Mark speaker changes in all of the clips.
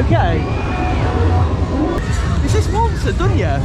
Speaker 1: okay? Is this Waltzer done yet?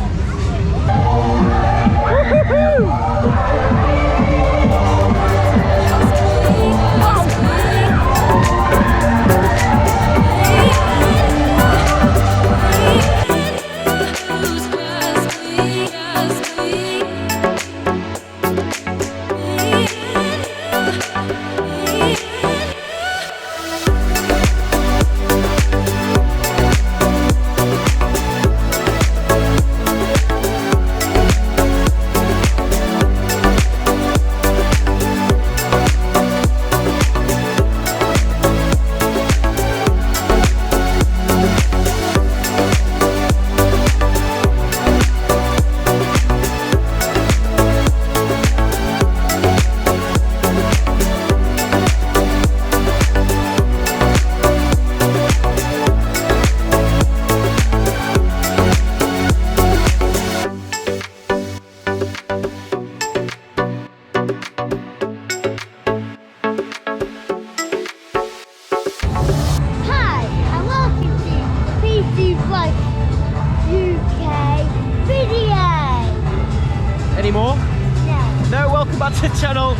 Speaker 1: Any more?
Speaker 2: No.
Speaker 1: No, welcome back to the channel.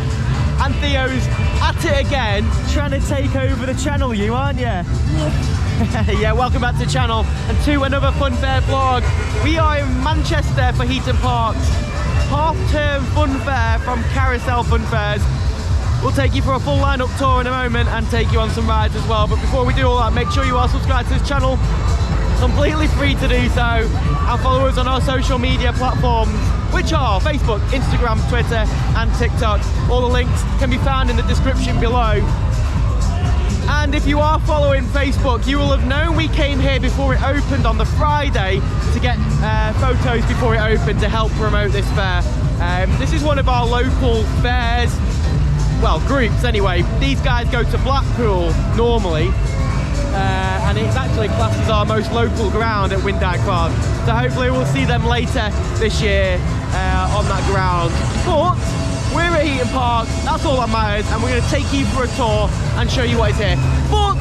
Speaker 1: And Theo's at it again, trying to take over the channel, you aren't you?
Speaker 2: Yeah.
Speaker 1: Yeah, welcome back to the channel and to another Funfair vlog. We are in Manchester for Heaton Park's half-term fun fair from Carousel Fun Fairs. We'll take you for a full lineup tour in a moment and take you on some rides as well. But before we do all that, make sure you are subscribed to this channel. Completely free to do so. And follow us on our social media platforms, which are Facebook, Instagram, Twitter and TikTok. All the links can be found in the description below. And if you are following Facebook, you will have known we came here before it opened on the Friday to get photos before it opened to help promote this fair. This is one of our local fairs, well, groups anyway. These guys go to Blackpool normally, and it's actually classed as our most local ground at Winddyke Park. So hopefully we'll see them later this year on that ground. But we're at Heaton Park, that's all that matters, and we're going to take you for a tour and show you what is here. But,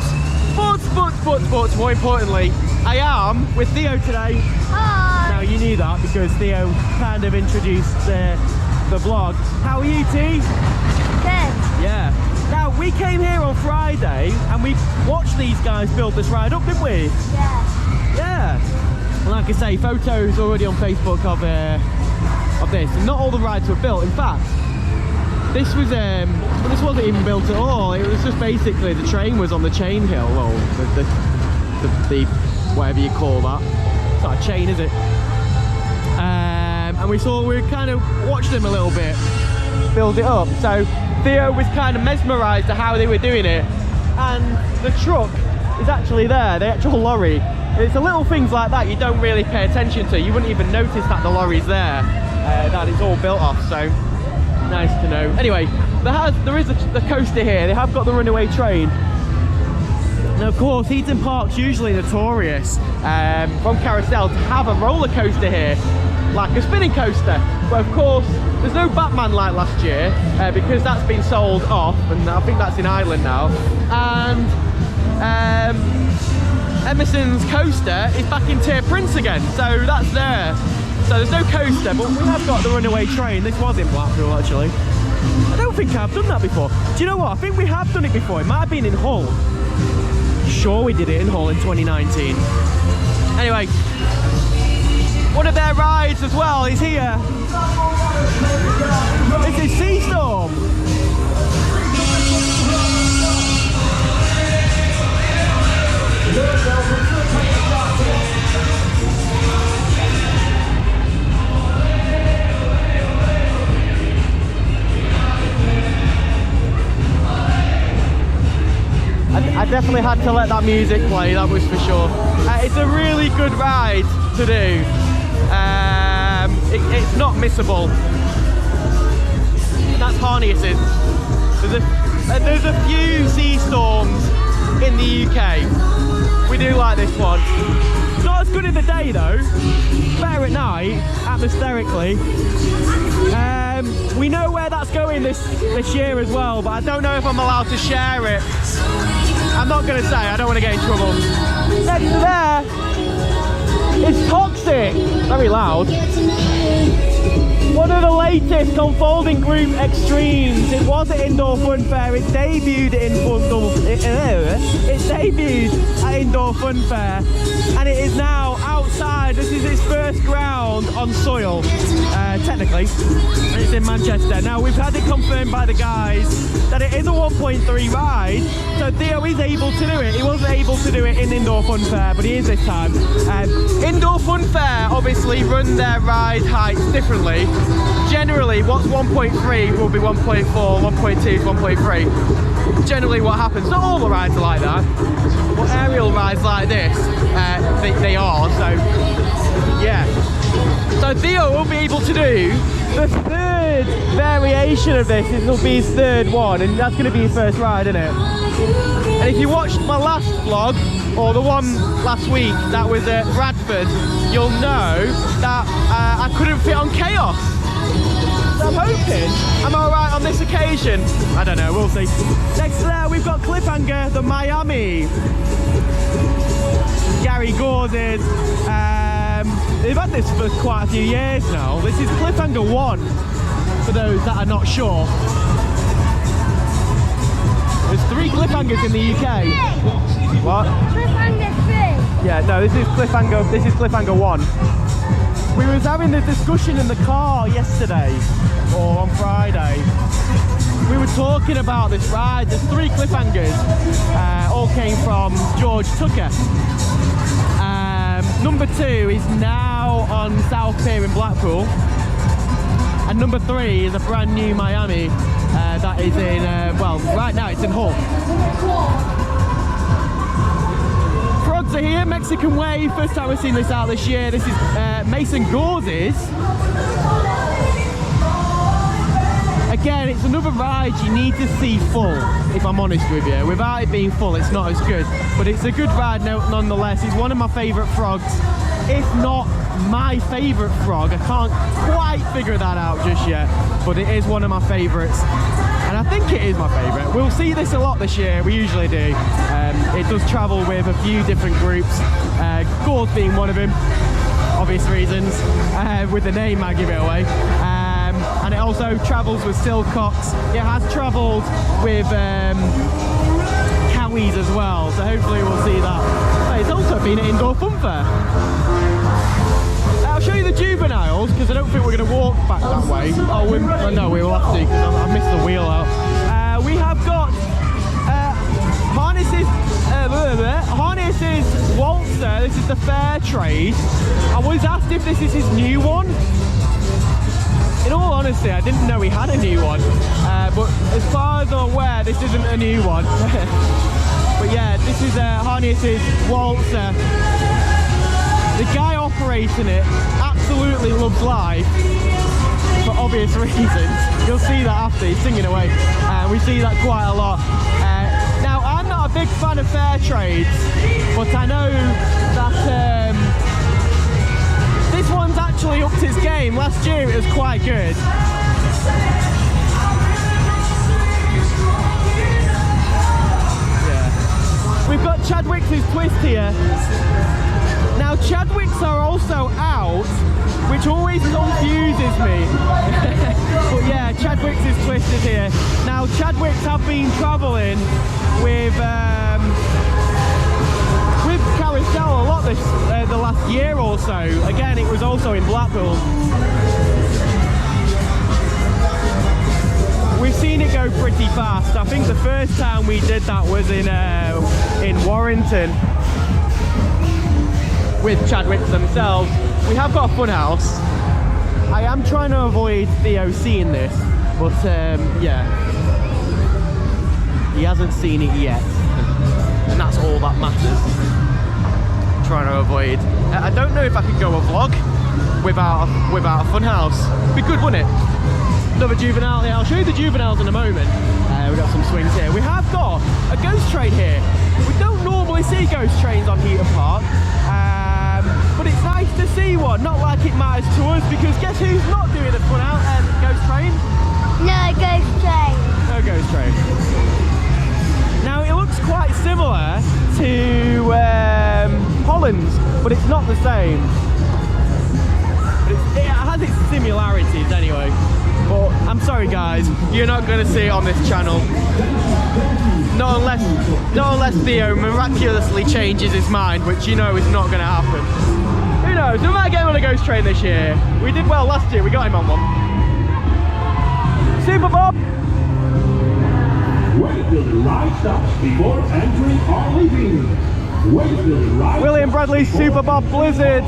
Speaker 1: more importantly, I am with Theo today.
Speaker 2: Hi.
Speaker 1: Now you knew that because Theo kind of introduced the vlog. How are you, T?
Speaker 2: Good.
Speaker 1: Yeah. Now, we came here on Friday and we watched these guys build this ride up, didn't we?
Speaker 2: Yeah.
Speaker 1: Yeah. And like I say, photos already on Facebook of this. And not all the rides were built. In fact, this was well, this wasn't even built at all. It was just basically the train was on the chain hill, or the whatever you call that. It's not a chain, is it? And we kind of watched them a little bit build it up. So Theo was kind of mesmerised at how they were doing it, and the truck is actually there, the actual lorry. It's the little things like that you don't really pay attention to. You wouldn't even notice that the lorry's there, that it's all built off. So nice to know. Anyway, there is the coaster here. They have got the runaway train. Now, of course, Heaton Park's usually notorious from Carousel to have a roller coaster here, like a spinning coaster. But of course, there's no Batman like last year because that's been sold off, and I think that's in Ireland now. And Emerson's coaster is back in Tier Prince again, so that's there. So there's no coaster, but we have got the runaway train. This was in Blackpool, actually. I don't think I've done that before. Do you know what? I think we have done it before. It might have been in Hull. Sure, we did it in Hull in 2019. Anyway, one of their rides as well is here. This is Sea Storm. I definitely had to let that music play, that was for sure. It's a really good ride to do. It's not missable. That's harnessing. There's a few Sea Storms in the UK. We do like this one. It's not as good in the day though. Better at night, atmospherically. We know where that's going this year as well, but I don't know if I'm allowed to share it. I'm not going to say, I don't want to get in trouble. Next to there is Toxic. Very loud. One of the latest ConFolding Group Extremes. It was at Indoor Fun Fair. It debuted at Indoor Fun Fair, and it is now outside. This is its first ground on soil, technically. It's in Manchester. Now we've had it confirmed by the guys that it is a 1.3 ride, so Theo is able to do it. He wasn't able to do it in Indoor Fun Fair, but he is this time. Indoor Fun Fair obviously run their ride heights differently. Generally, what's 1.3 will be 1.4, 1.2 is 1.3. Generally what happens, not all the rides are like that, but aerial rides like this, they are, so yeah. So Theo will be able to do the third variation of this. This will be his third one, and that's going to be his first ride, isn't it? And if you watched my last vlog, or the one last week that was at Bradford, you'll know that I couldn't fit on Chaos. So I'm hoping I'm alright on this occasion. I don't know, we'll see. Next to there we've got Cliffhanger, the Miami. Gary Gordon. They've had this for quite a few years now. This is Cliffhanger 1, for those that are not sure. There's 3 Cliffhangers in the UK. What?
Speaker 2: Cliffhanger 3.
Speaker 1: Yeah, no, this is Cliffhanger 1. We was having this discussion in the car yesterday, or on Friday. We were talking about this ride. There's 3 Cliffhangers, all came from George Tucker. Number 2 is now on South Pier in Blackpool, and number 3 is a brand new Miami that is in, well, right now it's in Hull. Frogs are here, Mexican Wave, first time we've seen this out this year. This is Mason Gauze's. Again, it's another ride you need to see full, if I'm honest with you. Without it being full, it's not as good. But it's a good ride nonetheless. It's one of my favourite frogs, if not my favourite frog. I can't quite figure that out just yet, but it is one of my favourites. And I think it is my favourite. We'll see this a lot this year, we usually do. It does travel with a few different groups, Gauze being one of them, obvious reasons. With the name, I give it away. And it also travels with Silcox. It has travelled with Cowies as well, so hopefully we'll see that. But it's also been at Indoor Fun Fair. I'll show you the juveniles, because I don't think we're going to walk back that way. Oh, well, no, we will have to, because I missed the wheel out. We have got Harnesses Waltzer. This is the fair trade. I was asked if this is his new one. In all honesty, I didn't know he had a new one, but as far as I'm aware, this isn't a new one. But yeah, this is Harnesses Waltzer. The guy operating it absolutely loves life, for obvious reasons. You'll see that after, he's singing away. We see that quite a lot. Now, I'm not a big fan of fair trades, but I know that this one's actually upped its game. Last year it was quite good. Yeah. We've got Chadwick's Twist here. Now Chadwick's are also out, which always confuses me. But yeah, Chadwick's Twist is here. Now Chadwick's have been travelling with Carousel a lot this the last year or so. Again, it was also in Blackpool. We've seen it go pretty fast. I think the first time we did that was in Warrington with Chadwick's themselves. We have got a fun house. I am trying to avoid Theo seeing this, but yeah, he hasn't seen it yet, and that's all that matters. Trying to avoid. I don't know if I could go a vlog without a fun house. Be good, wouldn't it? Another juvenile here. I'll show you the juveniles in a moment. We've got some swings here. We have got a ghost train here. We don't normally see ghost trains on Heaton Park, but it's nice to see one. Not like it matters to us, because guess who's not doing a fun out ghost train?
Speaker 2: No ghost train.
Speaker 1: No ghost train. Now it looks quite similar to difference, but it's not the same. But it has its similarities anyway. But I'm sorry guys, you're not going to see it on this channel. Not unless Theo miraculously changes his mind, which you know is not going to happen. Who knows, we might get him on a ghost train this year. We did well last year, we got him on one. Superbob!
Speaker 3: Wakefield ride stops before entering or leaving.
Speaker 1: William Bradley's Superbob Blizzard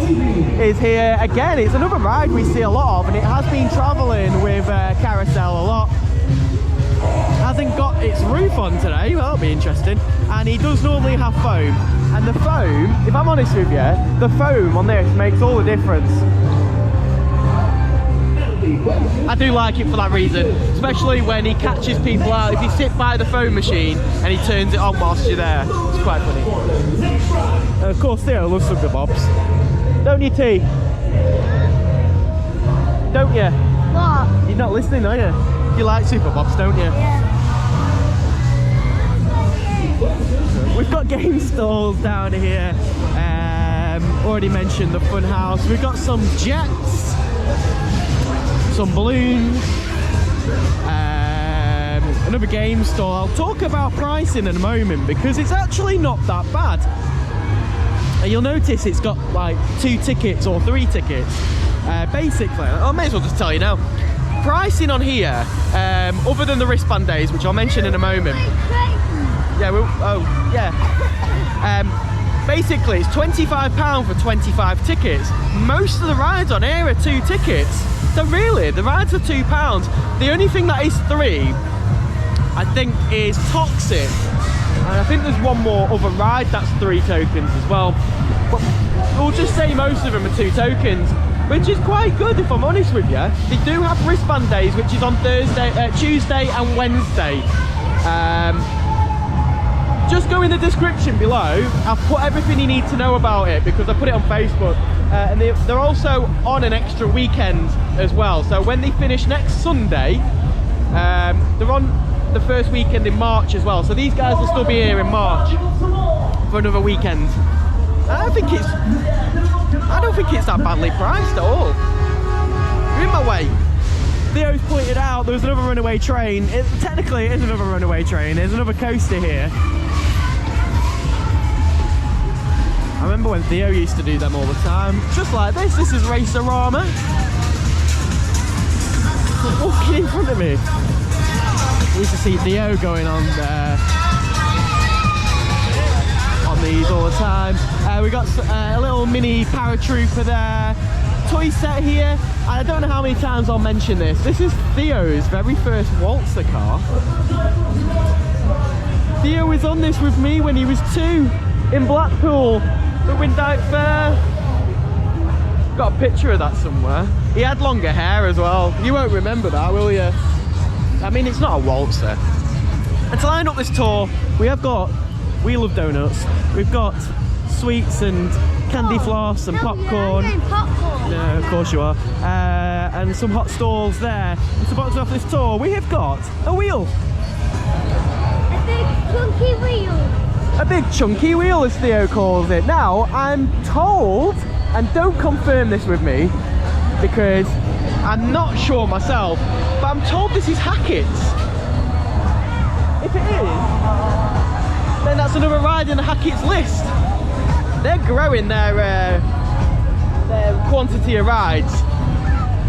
Speaker 1: is here again. It's another ride we see a lot of, and it has been travelling with Carousel a lot. Hasn't got its roof on today, well that'll be interesting. And he does normally have foam, and the foam, if I'm honest with you, the foam on this makes all the difference. I do like it for that reason, especially when he catches people out. If you sit by the foam machine and he turns it on whilst you're there, it's quite funny. And of course Theo loves Superbobs. Don't you, T? Don't you?
Speaker 2: What?
Speaker 1: You're not listening, are you? You like Superbobs, don't you?
Speaker 2: Yeah.
Speaker 1: We've got game stalls down here. Already mentioned the fun house. We've got some jets, some balloons, another game stall. I'll talk about pricing in a moment because it's actually not that bad. And you'll notice it's got like 2 tickets or 3 tickets. Basically, I may as well just tell you now. Pricing on here, other than the wristband days, which I'll mention in a moment. Yeah, basically it's £25 for 25 tickets. Most of the rides on here are 2 tickets. So really, the rides are £2. The only thing that is 3, I think, is Toxic. And I think there's one more other ride that's 3 tokens as well. But we'll just say most of them are 2 tokens, which is quite good if I'm honest with you. They do have wristband days, which is on Tuesday and Wednesday. Just go in the description below. I've put everything you need to know about it because I put it on Facebook. And they're also on an extra weekend as well. So when they finish next Sunday, they're on the first weekend in March as well. So these guys will still be here in March for another weekend. I don't think it's that badly priced at all. You're in my way. Theo's pointed out there was another runaway train. Technically it is another runaway train. There's another coaster here. I remember when Theo used to do them all the time. Just like this. This is Racerama. Walking in front of me. We used to see Theo going on these all the time. We got a little mini paratrooper there. Toy set here. And I don't know how many times I'll mention this. This is Theo's very first Waltzer car. Theo was on this with me when he was 2 in Blackpool. The Windike Fair. Got a picture of that somewhere. He had longer hair as well. You won't remember that, will you? I mean, it's not a Waltzer. And to line up this tour, we have got Wheel of Donuts. We've got sweets and candy floss and popcorn.
Speaker 2: Popcorn.
Speaker 1: No, of course you are. And some hot stalls there. And to box off this tour, we have got a wheel.
Speaker 2: A big chunky wheel.
Speaker 1: A big chunky wheel, as Theo calls it. Now, I'm told, and don't confirm this with me, because I'm not sure myself, but I'm told this is Hackett's. If it is, then that's another ride in the Hackett's list. They're growing their quantity of rides.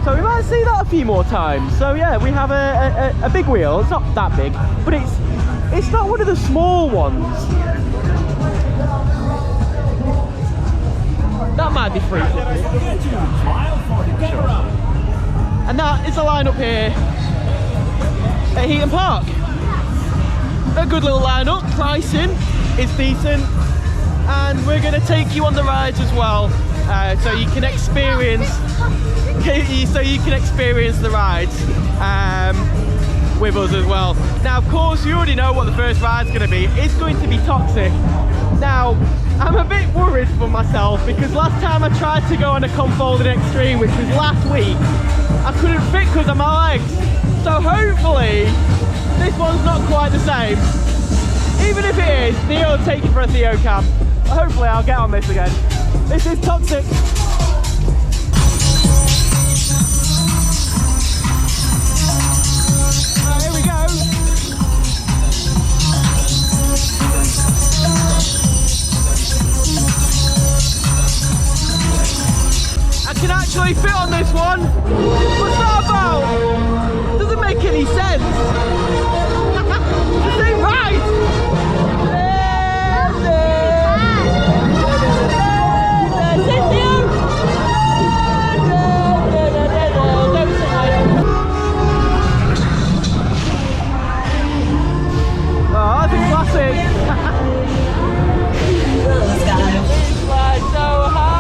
Speaker 1: So we might see that a few more times. So yeah, we have a big wheel. It's not that big, but it's not one of the small ones. That might be free. Sure. And that is the lineup here at Heaton Park. A good little lineup. Pricing is decent, and we're going to take you on the rides as well, so you can experience the rides with us as well. Now, of course, you already know what the first ride's going to be. It's going to be Toxic. Now, I'm a bit worried for myself because last time I tried to go on a ConFolding Extreme, which was last week, I couldn't fit because of my legs. So hopefully this one's not quite the same. Even if it is, Theo will take you for a Theo cam. Hopefully I'll get on this again. This is toxic. Right, here we go. I can actually fit on this one. What's that about? Doesn't make any sense. This ain't right. Oh, that's a classic. Fly so high.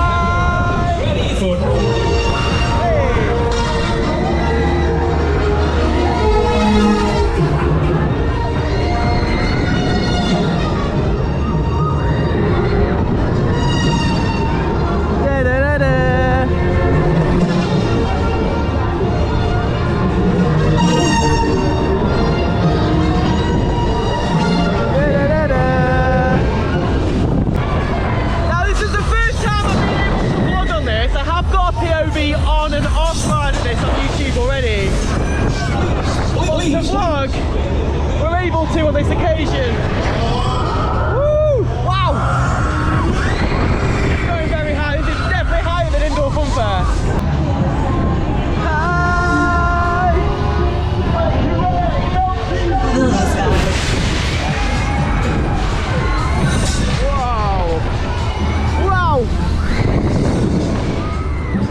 Speaker 1: On and offline of this on YouTube already. But the vlog, we're able to on this occasion. Woo! Wow! Going very high. This is definitely higher than indoor fun fair. Wow! Wow!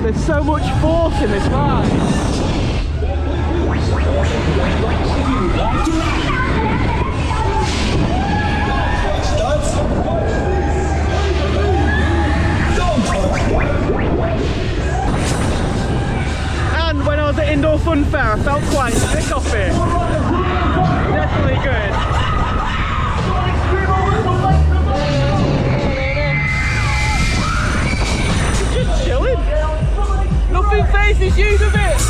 Speaker 1: There's so much force in this ride. And when I was at Indoor Fun Fair, I felt quite sick off it. Definitely good. Just chilling. Nothing phases you, does it?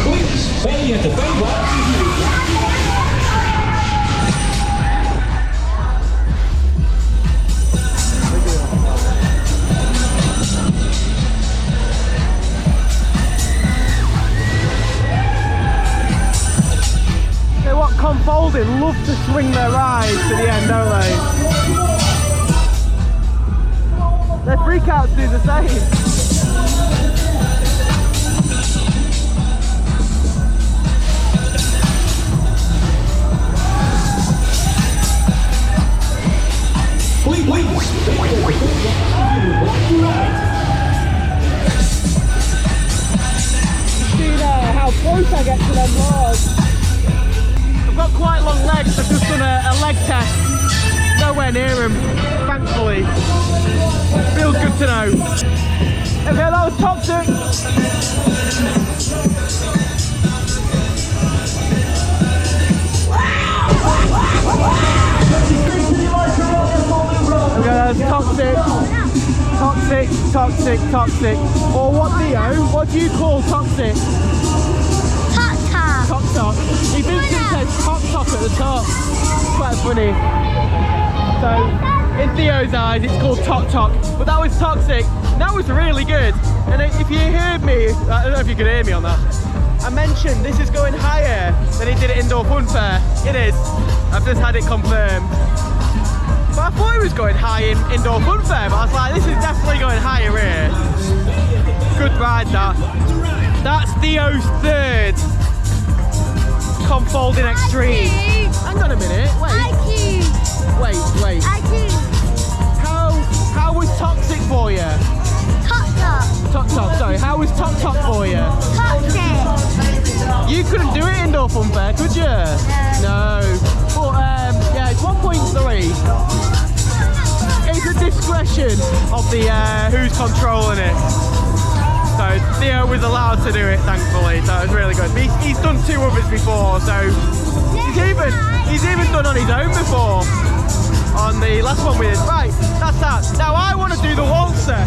Speaker 3: Please, stay at the back box.
Speaker 1: Hey, what ConFolding love to swing their rides to the end, don't they? Their freakouts do the same. See how close I get to them bars. I've got quite long legs. I've just done a leg test. Nowhere near them, thankfully. Feels good to know. Okay, that was toxic. Okay, that's toxic. Toxic, toxic, toxic. Or what, Theo? What do you call toxic?
Speaker 2: Top.
Speaker 1: Top top. He thinks it says top top at the top. Quite funny. So, in Theo's eyes, it's called Tok Tok, but that was toxic. That was really good. And if you heard me, I don't know if you could hear me on that. I mentioned this is going higher than it did at Indoor Fun Fair. It is. I've just had it confirmed. But I thought it was going high in Indoor Fun Fair, but I was like, this is definitely going higher here. Good ride, that. That's Theo's third ConFolding Extreme. Hang on a minute. Wait. How was toxic for you? Top, sorry. How was Top for you? You couldn't do it Indoor Fun Fair, could you? No. But yeah, it's 1.3. It's a discretion of the who's controlling it. So Theo was allowed to do it, thankfully. So it was really good. He's done 2 others before, so he's even done on his own before. On the last one we did. Right, that's that. Now I want to do the Waltzer.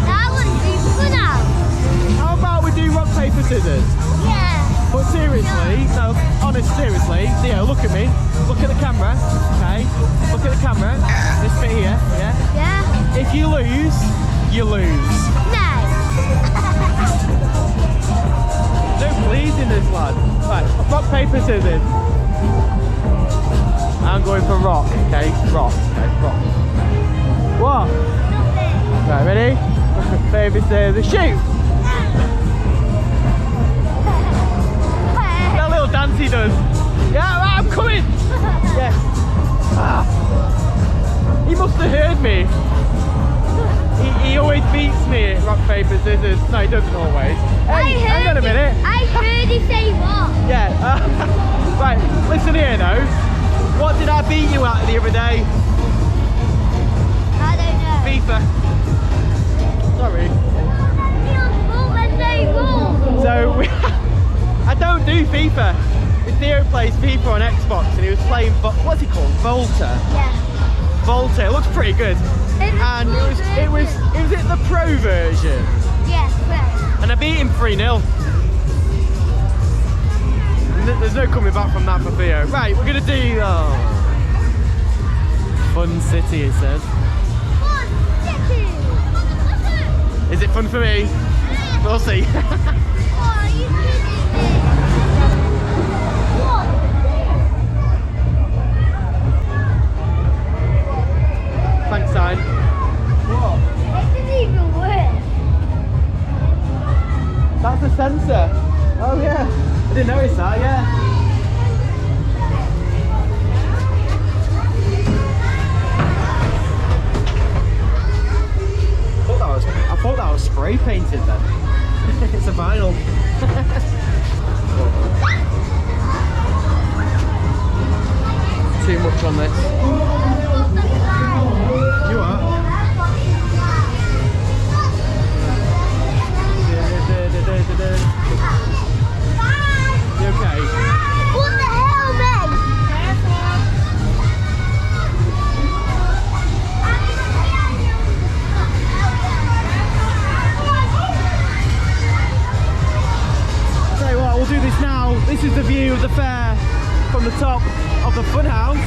Speaker 1: How about we do rock, paper, scissors?
Speaker 2: Yeah.
Speaker 1: But seriously, no, honest, seriously, Theo, look at me. Look at the camera, okay? Look at the camera. This bit here, yeah?
Speaker 2: Yeah.
Speaker 1: If you lose, you lose.
Speaker 2: No.
Speaker 1: No pleasing this lad. Right, rock, paper, scissors. I'm going for rock, okay? Rock, okay, rock. What? Right, ready? Paper, scissors, shoot! That little dance he does. Yeah, right, I'm coming! Yes. Ah. He must have heard me. He always beats me at rock, paper, scissors. No, he doesn't always. Hey, hang on a minute.
Speaker 2: I heard you say what?
Speaker 1: Yeah. Right, listen here now. What did I beat you at the other day?
Speaker 2: I don't know.
Speaker 1: FIFA. Sorry. So I don't do FIFA. Theo plays FIFA on Xbox and he was playing, what's it called? Waltzer.
Speaker 2: Yeah.
Speaker 1: Waltzer. It looks pretty good. And it was it the pro version?
Speaker 2: Yes, pro.
Speaker 1: And I beat him 3-0. There's no coming back from that for Theo. Right, we're gonna do Fun City, it says.
Speaker 2: Fun City.
Speaker 1: Is it fun for me? We'll see.
Speaker 2: Oh, are you kidding me? What?
Speaker 1: Thanks, sign. What?
Speaker 2: It didn't even work.
Speaker 1: That's a sensor. Oh yeah. I didn't notice that, yeah. I thought that was spray painted then. It's a vinyl. Too much on this. You are? You okay?
Speaker 2: What the hell, man?
Speaker 1: Tell you what, we'll do this now. This is the view of the fair from the top of the fun house.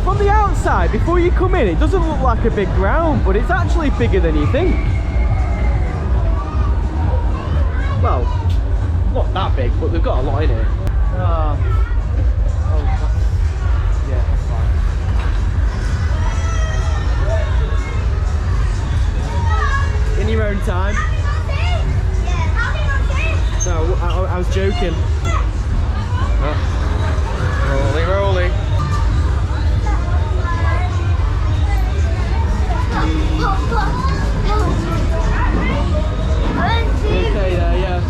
Speaker 1: From the outside, before you come in, it doesn't look like a big ground, but it's actually bigger than you think. Well, not that big, but they've got a lot in it. Yeah, that's fine. In your own time. No, I was joking. Rolling, rolling. Okay there, yeah.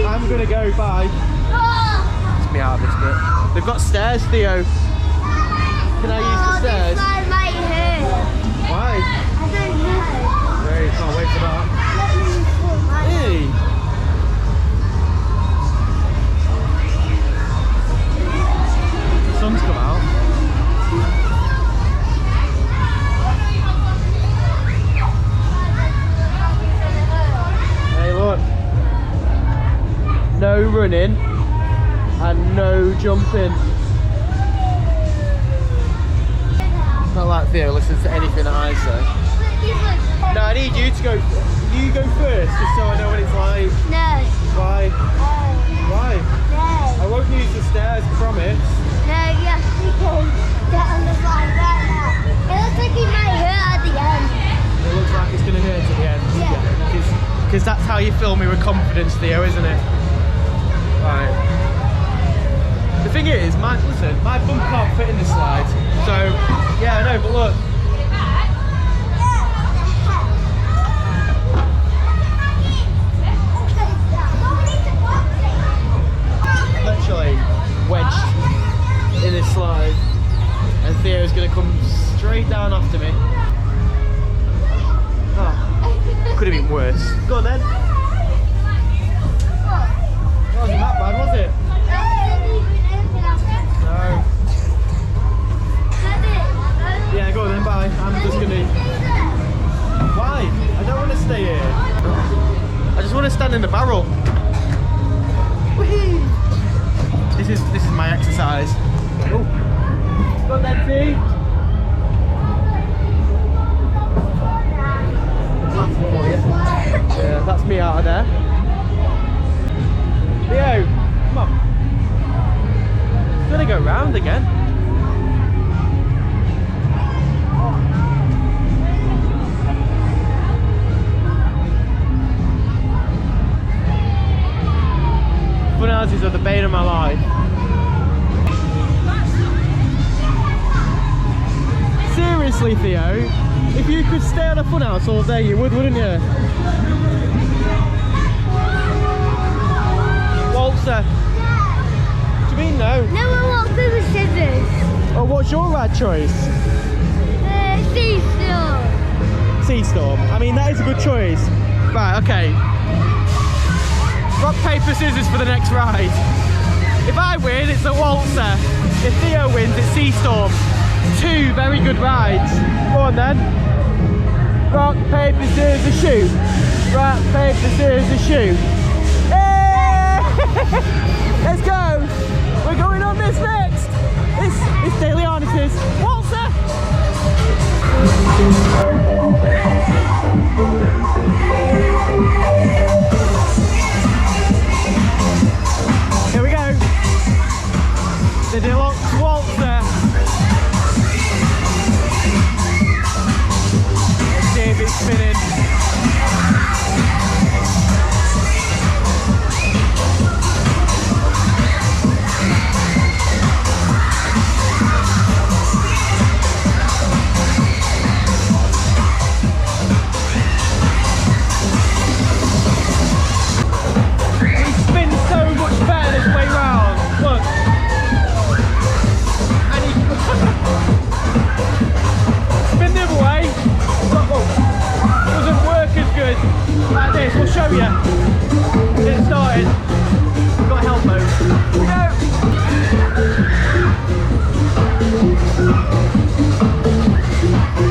Speaker 1: I'm gonna go, bye. It's me out of this bit. They've got stairs, Theo. Can I use the stairs?
Speaker 2: This might hurt.
Speaker 1: Why?
Speaker 2: I don't know.
Speaker 1: Hey, can't wait for that. Hey! The sun's come out. Hey, look. No running and no jumping. Not like Theo listens to anything that I say. No, I need you to go. You go first, just so I know what it's like.
Speaker 2: No.
Speaker 1: Why? Why?
Speaker 2: No.
Speaker 1: I won't use the stairs, promise.
Speaker 2: No, yes, we can get on the slide right now. It looks like it might hurt at the end.
Speaker 1: It looks like it's going to hurt at the end.
Speaker 2: Yeah.
Speaker 1: Because that's how you fill me with confidence, Theo, isn't it? Right. The thing is, my bum can't fit in the slide. So, yeah, I know, but look. Literally wedged in this slide, and Theo's gonna come straight down after me. Oh, could have been worse. Go on then. That wasn't that bad, was it? No. Yeah, go on then, bye. I'm just gonna... Why? I don't want to stay here. I just want to stand in the barrel. Whee! This is my exercise. Oh, got that tea. Yeah, that's me out of there. Leo, come on. It's gonna go round again. Fun houses are the bane of my life. Seriously, Theo, if you could stay on a funhouse all day, you would, wouldn't you? Waltzer. What do you mean no?
Speaker 2: No, I want paper scissors.
Speaker 1: Oh, what's your ride choice?
Speaker 2: Seastorm.
Speaker 1: Seastorm. I mean, that is a good choice. Right, okay. Rock, paper, scissors for the next ride. If I win, it's a Waltzer. If Theo wins, it's Seastorm. Two very good rides. Go on then. Rock, paper, scissors, shoot. Rock, paper, scissors, shoot. Hey! Let's go. We're going on this next. It's Daily Harnesses. Waltzer. Here we go. The deluxe Waltzer. Let's see if it's spinning. Like this, we'll show you. Get it started. We've got help mode. Go!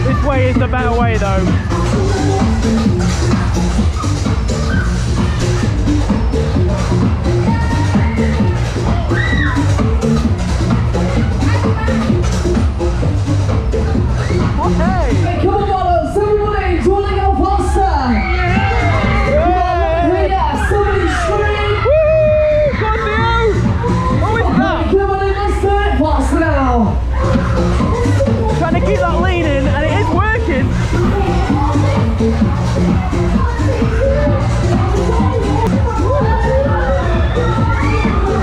Speaker 1: This way is the better way though. Okay!
Speaker 4: Hey, come on, models, everybody, do you want to go faster? Somebody scream!
Speaker 1: Woo! God damn! What was that?
Speaker 4: Come on, let's do it faster now!
Speaker 1: Trying to keep that leaning and it is working!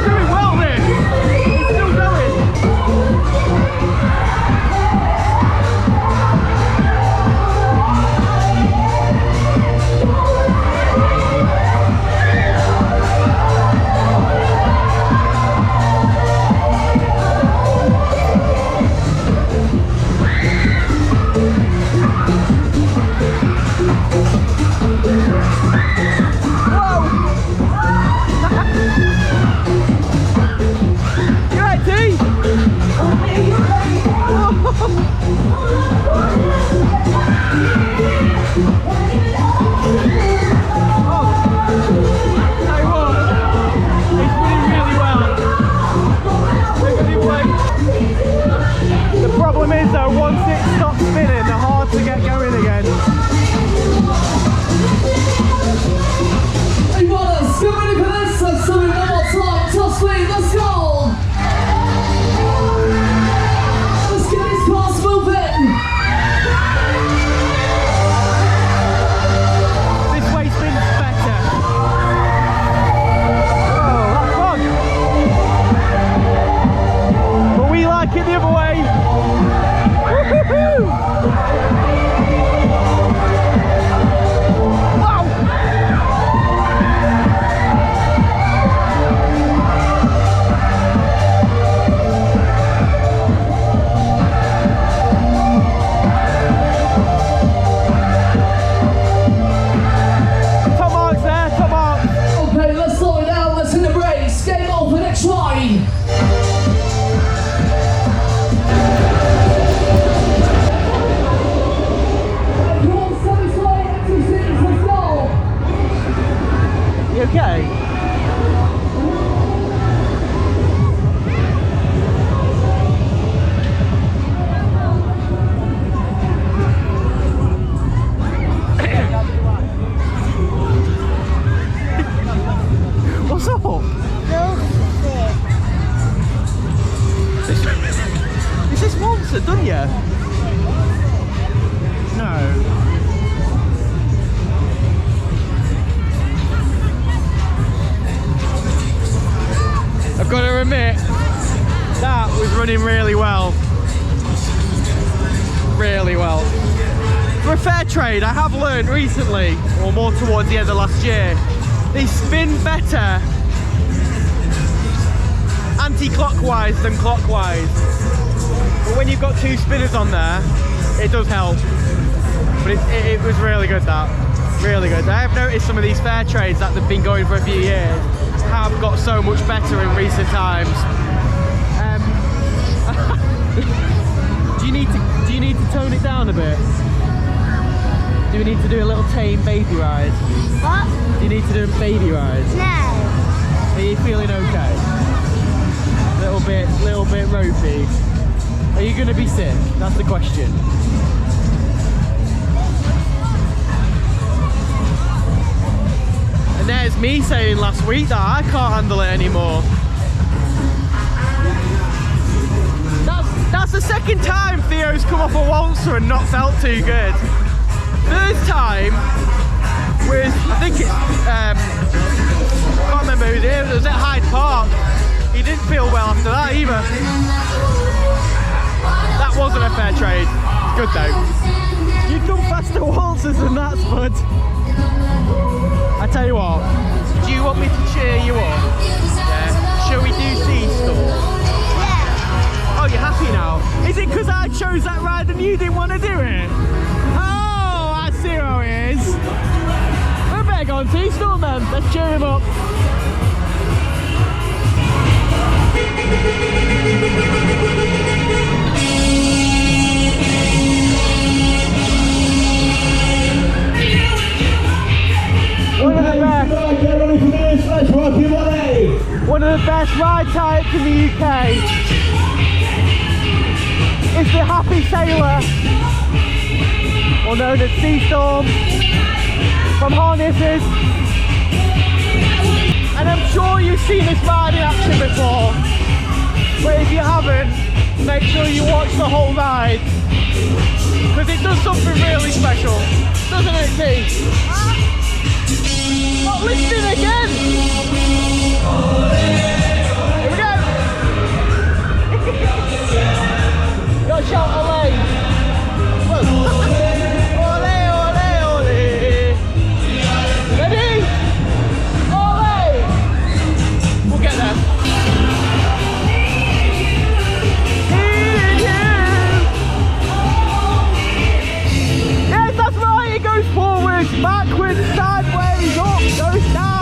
Speaker 1: Doing well this! It's still going! The problem is though, once it stops spinning, they're hard to get going again.
Speaker 4: Hey, models, get ready for this. Let's do it one more time. Trust me, let's go! Let's get these cars moving!
Speaker 1: This way spins better. Oh, that's fun. But we like it the other way. Woo-hoo-hoo! Wow! Top marks there, top marks.
Speaker 4: Okay, let's slow it down. Let's hit the brakes. Game on for next ride.
Speaker 1: You okay? here? No. I've got to admit, that was running really well. Really well. For a fair trade, I have learned recently, or more towards the end of last year, they spin better anti-clockwise than clockwise. But when you've got two spinners on there, it does help. But it was really good, that. Really good. I have noticed some of these fair trades that they've been going for a few years have got so much better in recent times. Do you need to tone it down a bit? Do we need to do a little tame baby ride?
Speaker 2: What?
Speaker 1: Do you need to do a baby ride?
Speaker 2: No.
Speaker 1: Are you feeling okay? Little bit ropey. Are you going to be sick? That's the question. And there's me saying last week that I can't handle it anymore. That's the second time Theo's come off a Waltzer and not felt too good. First time was, I think it, I can't remember who it was at Hyde Park. He didn't feel well after that either. That wasn't a fair trade. Good though. You've done faster Waltzers than that, Spud. I tell you what, do you want me to cheer you up? Yeah. Shall we do C-Store?
Speaker 2: Yeah.
Speaker 1: Oh, you're happy now? Is it because I chose that ride and you didn't want to do it? Oh, I see how it is. We better go on C-Store then. Let's cheer him up. One of the best ride types in the UK is the Happy Sailor, or known as Sea Storm, from Harnesses. And I'm sure you've seen this ride in action before, but if you haven't, make sure you watch the whole ride, because it does something really special, doesn't it, T? Not listening again! Here we go! Gotta shout ole! Ole, ole, ole! Ready? Ole! We'll get there. Yes, that's right! It goes forwards, backwards, sideways, up, goes down!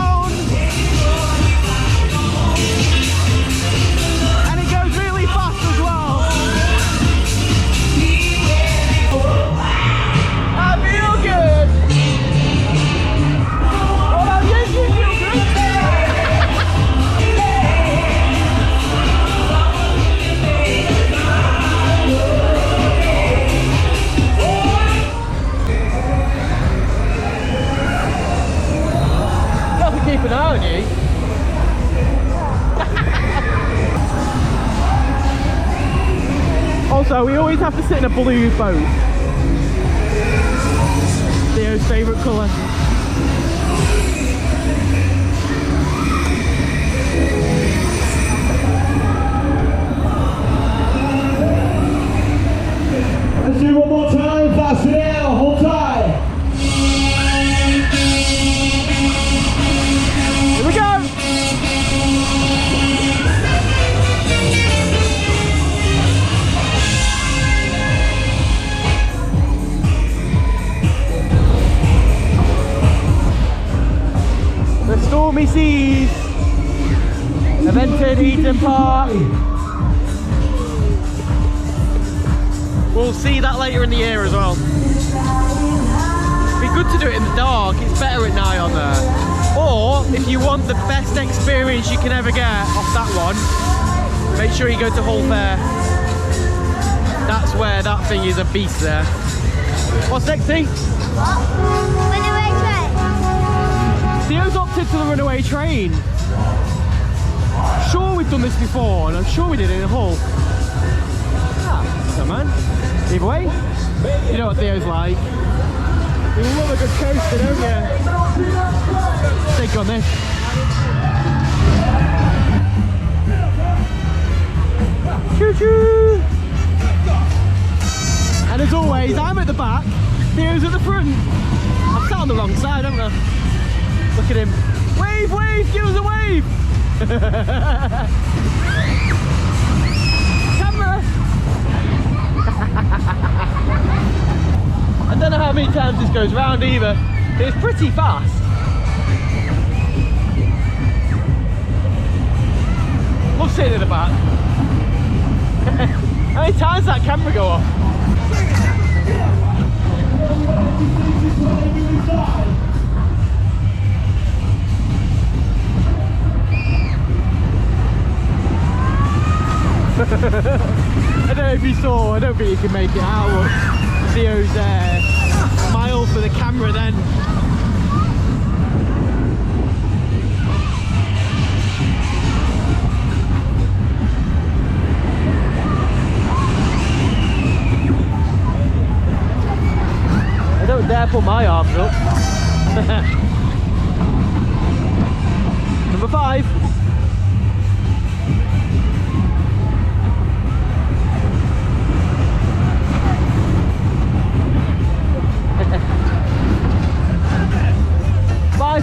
Speaker 1: Keep an eye on you. Also, we always have to sit in a blue boat. Theo's favourite colour.
Speaker 3: Let's do one more time, faster now, hold tight.
Speaker 1: Here we go! The stormy seas have entered Heaton Park. We'll see that later in the year as well. It'd be good to do it in the dark, it's better at night on there. Or, if you want the best experience you can ever get off that one, make sure you go to Funfair. That's where that thing is a beast there. What's next, T?
Speaker 2: What? Runaway train.
Speaker 1: Theo's opted to the runaway train. Sure, we've done this before, and I'm sure we did it in Hull. Yeah. Come on. Either way, you know what Theo's like. You love a good coaster, don't you? Take on this. Choo choo! And as always, I'm at the back, Theo's at the front. I've sat on the wrong side, haven't I? Look at him. Wave, wave, give us a wave! Camera! I don't know how many times this goes round either. It's pretty fast. Love sitting at the back. How many times does that camera go off? I don't know if you saw, I don't think you can make it out. Theo's smile for the camera then. I don't dare put my arms up. Number 5.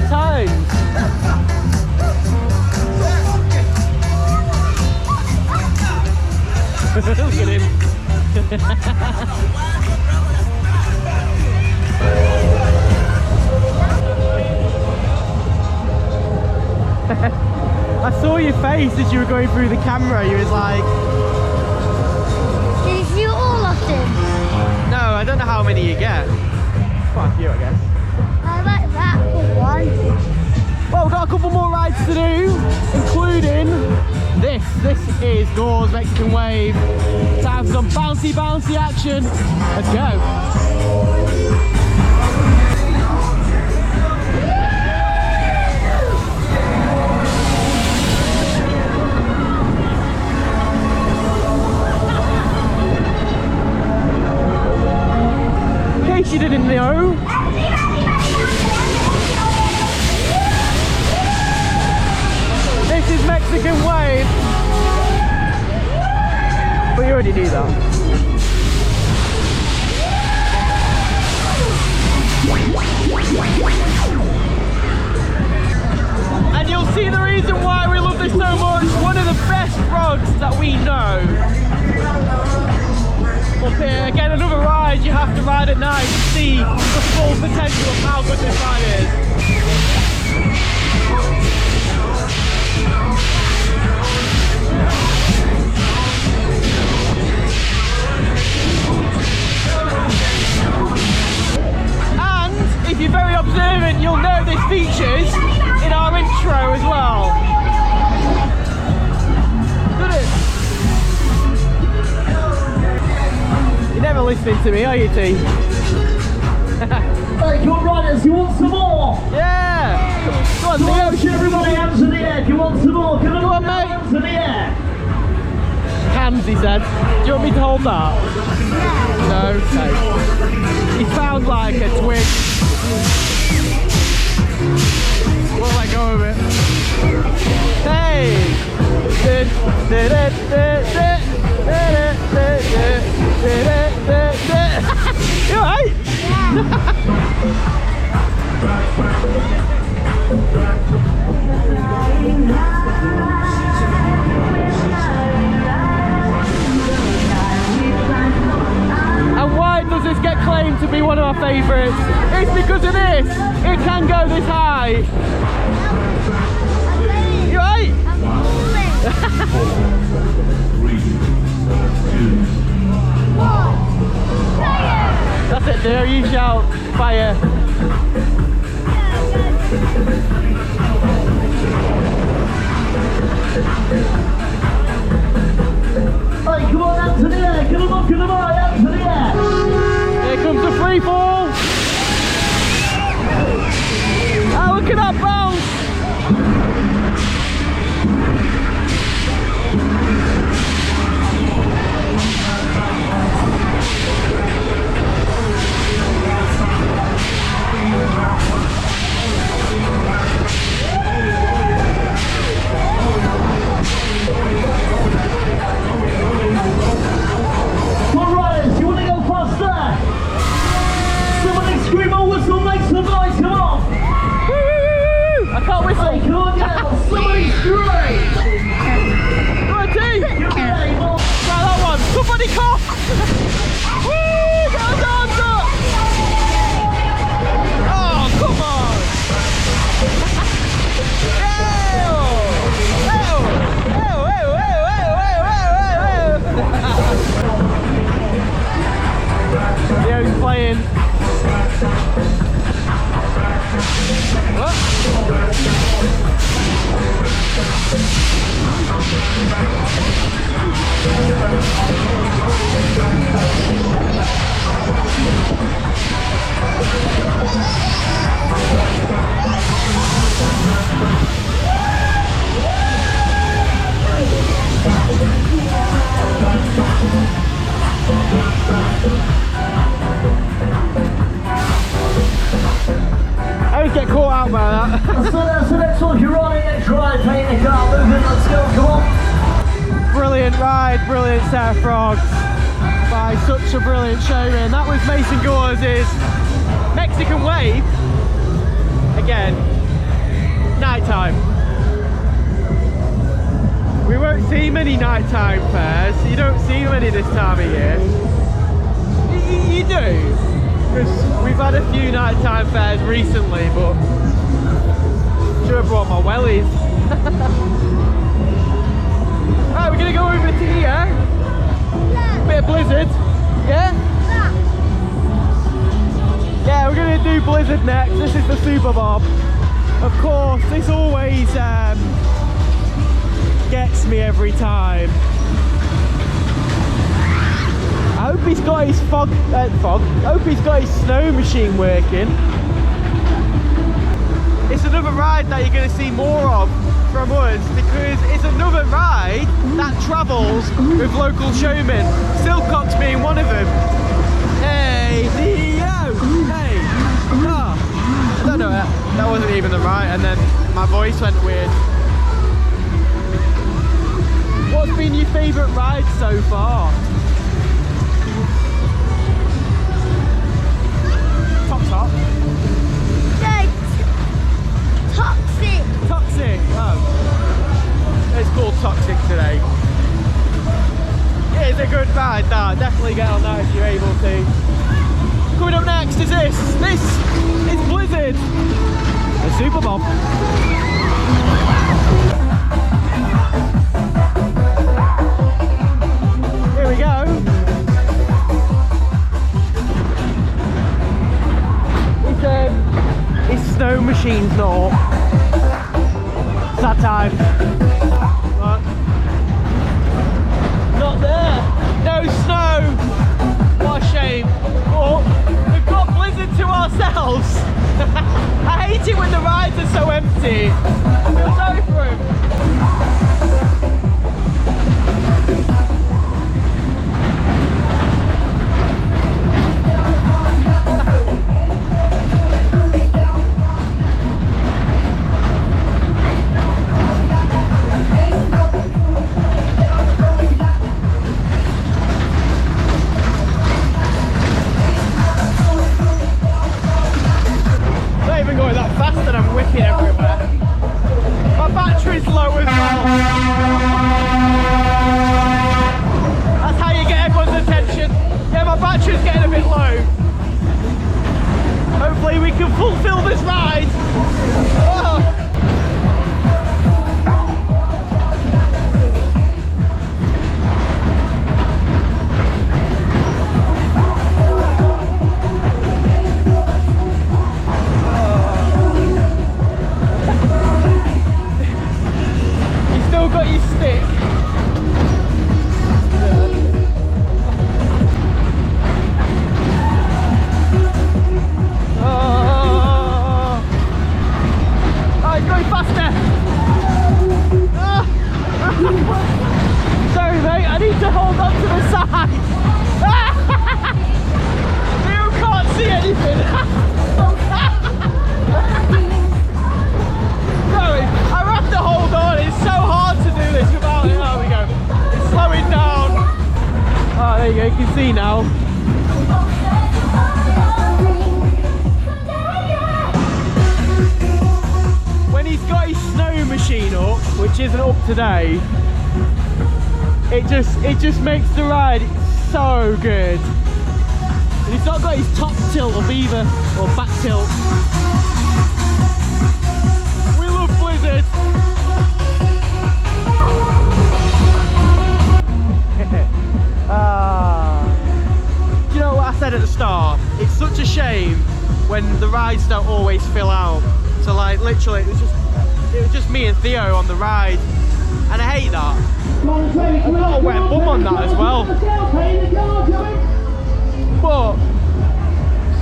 Speaker 1: Times. Look at him. I saw your face as you were going through the camera. You was like...
Speaker 2: Did you see all of them?
Speaker 1: No, I don't know how many you get. Quite a few, I guess.
Speaker 2: I like that for one.
Speaker 1: Well, we've got a couple more rides to do, including this. This is Gore's Mexican Wave. Time for some bouncy, bouncy action. Let's go. In case you didn't know, this is Mexican Wave. But you already knew that. And you'll see the reason why we love this so much. One of the best rods that we know. Up here, again, another ride you have to ride at night to see the full potential of how good this ride is. And if you're very observant, you'll know this features in our intro as well. Good it? You're never listening to me, are you, T?
Speaker 4: Hey, come on, riders, you want some more?
Speaker 1: Yeah! Go on,
Speaker 4: Come on,
Speaker 1: Theo.
Speaker 4: everybody, hands in the air. Do you want some more? Come
Speaker 1: Go on, mate.
Speaker 4: Hands in the air.
Speaker 1: Hands, he said. Do you want me to hold that? No, okay. He sounds like a twig. We'll let go of it. Hey! You alright? And why does this get claimed to be one of our favourites? It's because of this. It can go this high. You right? That's it, there you shout fire.
Speaker 4: Hey, come on, hands in the air. Come on, hands in the air.
Speaker 1: Here comes the free fall. Oh, look at that bounce. about that.
Speaker 4: So that's the next one. You're on it, next ride, paint the car, moving, let's go, come on.
Speaker 1: Brilliant ride, brilliant set of frogs by such a brilliant showman. That was Mason Gore's Mexican Wave. Again, nighttime. We won't see many nighttime fairs. You don't see many this time of year. You do, because we've had a few nighttime fairs recently, but should have brought my wellies. Right, we're gonna go over to here.
Speaker 2: Yeah.
Speaker 1: Bit of blizzard. Yeah? Yeah, we're gonna do blizzard next. This is the Superbob. Of course, this always gets me every time. I hope he's got his I hope he's got his snow machine working. It's another ride that you're going to see more of from us, because it's another ride that travels with local showmen, Silcock's being one of them. Hey, Leo! Hey! Oh, I don't know, that wasn't even the right, and then my voice went weird. What's been your favourite ride so far? Top.
Speaker 2: Toxic.
Speaker 1: Toxic. Oh. It's called Toxic today. It is a good ride, that. Definitely get on that if you're able to. Coming up next is this. This is Blizzard. The Superbob. Here we go. His snow machine's not. It's that time. But not there. No snow. What a shame. But we've got Blizzard to ourselves. I hate it when the rides are so empty. I feel sorry for him. Today, it just makes the ride so good. And he's not got his top tilt of either, or back tilt. We love Blizzard. Do you know what I said at the start? It's such a shame when the rides don't always fill out. So like literally it was just me and Theo on the ride. And I hate that. I've got a wet bum on that as well. But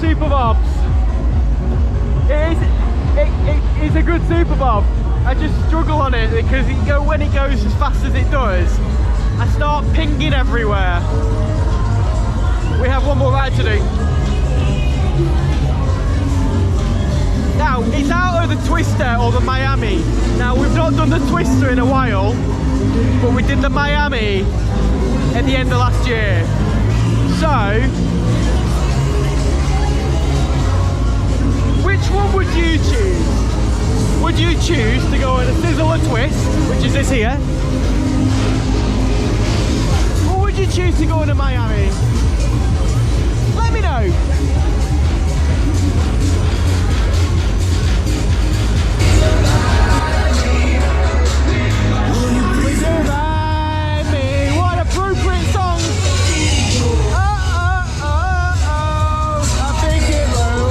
Speaker 1: Superbobs, it's a good Superbob. I just struggle on it because when it goes as fast as it does, I start pinging everywhere. We have one more ride to do. Now Now, it's out of the Twister or the Miami. Now, we've not done the Twister in a while, but we did the Miami at the end of last year. So, which one would you choose? Would you choose to go on a Sizzle or Twist, which is this here? Or would you choose to go on a Miami? Let me know. What appropriate song! I think it will.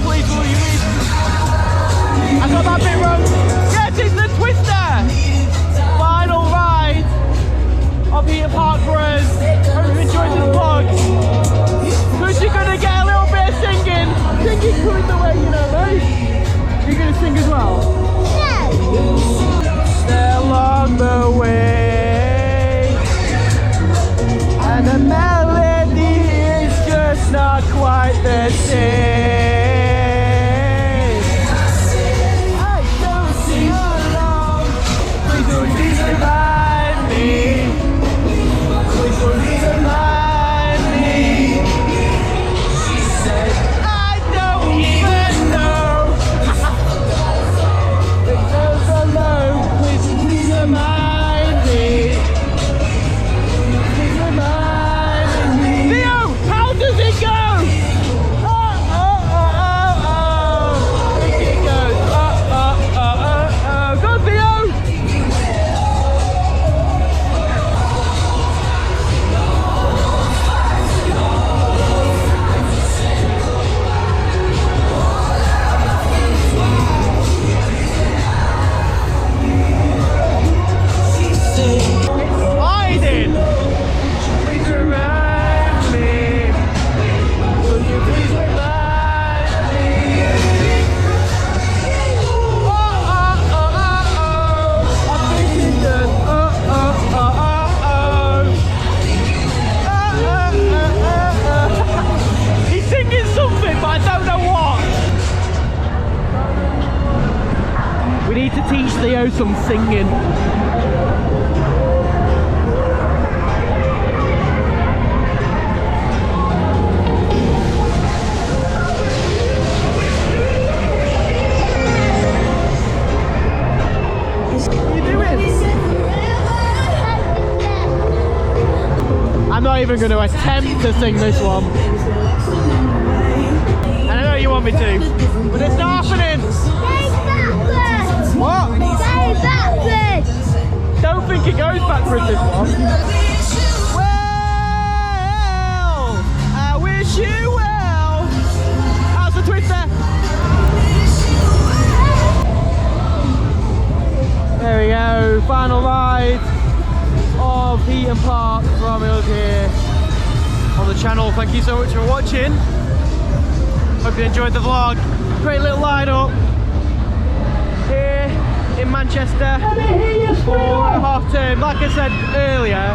Speaker 1: Please, will you read? I got that bit wrong. Yes, it's the Twister! Final ride of Heaton Park for us. Hope you enjoyed this vlog. Because you're going to get a little bit of singing. Singing coming the way, you know, right? You're going to sing as well? Along the way, and the melody is just not quite the same. I don't sing along. Please don't remind me. Please don't remind me. She said, I don't even know. It goes alone. Please remind me. Please remind me. Theo, how does it go? Oh, oh, oh, oh, oh. I think it goes. Oh, oh, oh, oh, oh. Go, Theo. Sliding. Please remind me. Will you please remind me? Oh, oh, oh, oh, oh. I think it does. Oh, oh, oh, oh, oh. Oh, oh, oh, oh. He's singing something, but I don't know what. We need to teach Theo some singing. I'm not even going to attempt to sing this one. And I know you want me to, but it's not happening. What? Don't think it goes backwards, this one. Well, I wish you well. How's the Twister? There we go, final ride of Heaton Park from us here on the channel. Thank you so much for watching. Hope you enjoyed the vlog. Great little lineup here in Manchester for half term. Like I said earlier,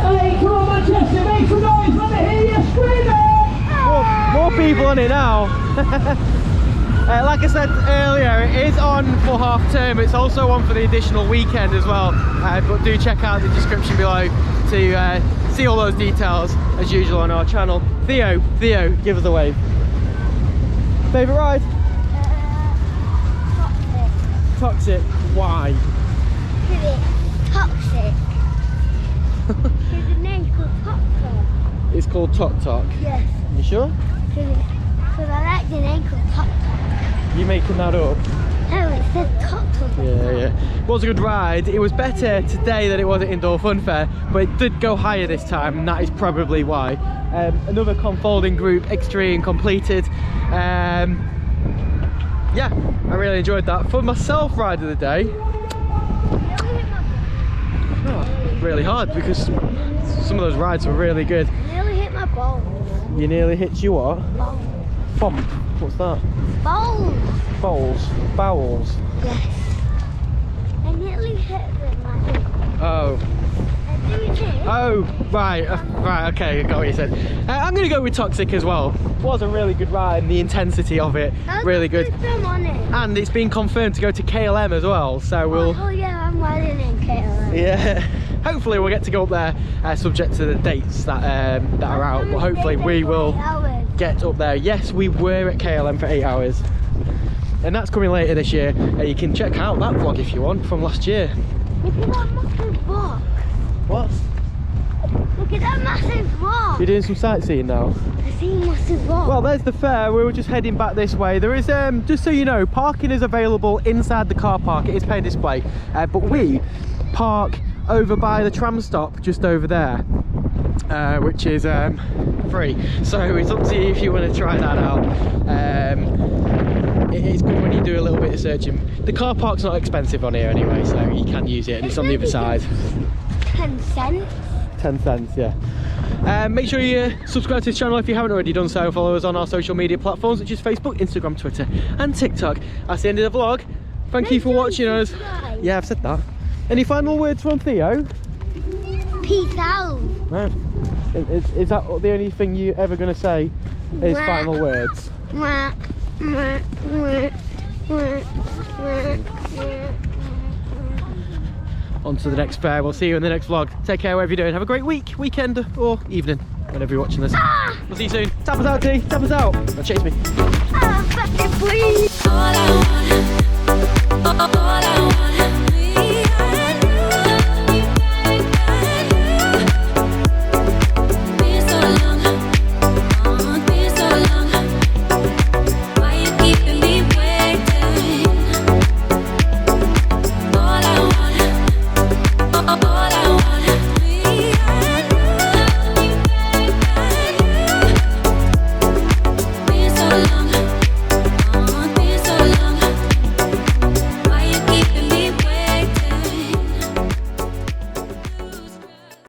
Speaker 4: Hey, come on Manchester, make some noise, let me hear you screaming!
Speaker 1: more people on it now. Like I said earlier, it is on for half term. It's also on for the additional weekend as well. But do check out the description below to see all those details as usual on our channel. Theo, give us a wave. Favourite ride?
Speaker 2: Toxic.
Speaker 1: Toxic. Why?
Speaker 2: Toxic. Because the name's called Tok Tok.
Speaker 1: It's called Tok Tok.
Speaker 2: Yes.
Speaker 1: You sure?
Speaker 2: Because I like the name called Tok Tok.
Speaker 1: You making that up?
Speaker 2: No, it said Tok Tok.
Speaker 1: Yeah. It was a good ride. It was better today than it was at Indoor Fun Fair, but it did go higher this time, and that is probably why. Another ConFolding Group Extreme completed. Yeah, I really enjoyed that. For myself, ride of the day, really hard because some of those rides were really good.
Speaker 2: I nearly hit my balls.
Speaker 1: You nearly hit your what?
Speaker 2: Balls.
Speaker 1: Bump. What's that?
Speaker 2: Balls.
Speaker 1: Bowls. Bowels.
Speaker 2: Yes. I nearly hit them like this.
Speaker 1: Oh.
Speaker 2: I did it.
Speaker 1: Oh, Oh, right, okay, I got what you said. I'm going to go with Toxic as well. It was a really good ride, and the intensity of it, really good. And it's been confirmed to go to KLM as well, so we'll...
Speaker 2: Oh yeah, I'm riding in KLM.
Speaker 1: Yeah, hopefully we'll get to go up there, subject to the dates that are out, but hopefully we will get up there. Yes, we were at KLM for 8 hours. And that's coming later this year. You can check out that vlog if you want from last year.
Speaker 2: Look at that massive rock.
Speaker 1: What?
Speaker 2: Look at that massive rock.
Speaker 1: You're doing some sightseeing now?
Speaker 2: I see a massive rock.
Speaker 1: Well, there's the fair. We were just heading back this way. There is, just so you know, parking is available inside the car park. It is pay display. But we park over by the tram stop just over there, which is free. So it's up to you if you want to try that out. It's good when you do a little bit of searching. The car park's not expensive on here anyway, so you can use it, and it's on the other side.
Speaker 2: 10 cents?
Speaker 1: 10 cents, yeah. Make sure you subscribe to this channel if you haven't already done so. Follow us on our social media platforms, which is Facebook, Instagram, Twitter and TikTok. That's the end of the vlog. Thank you for watching us. Yeah, I've said that. Any final words from Theo?
Speaker 2: Peace out.
Speaker 1: No. Is that the only thing you're ever going to say is final words? On to the next fair. We'll see you in the next vlog. Take care wherever you're doing. Have a great week, weekend or evening, whenever you're watching this. We'll see you soon. Tap us out, T. Tap us out. Now chase me.
Speaker 2: Please.
Speaker 5: All I want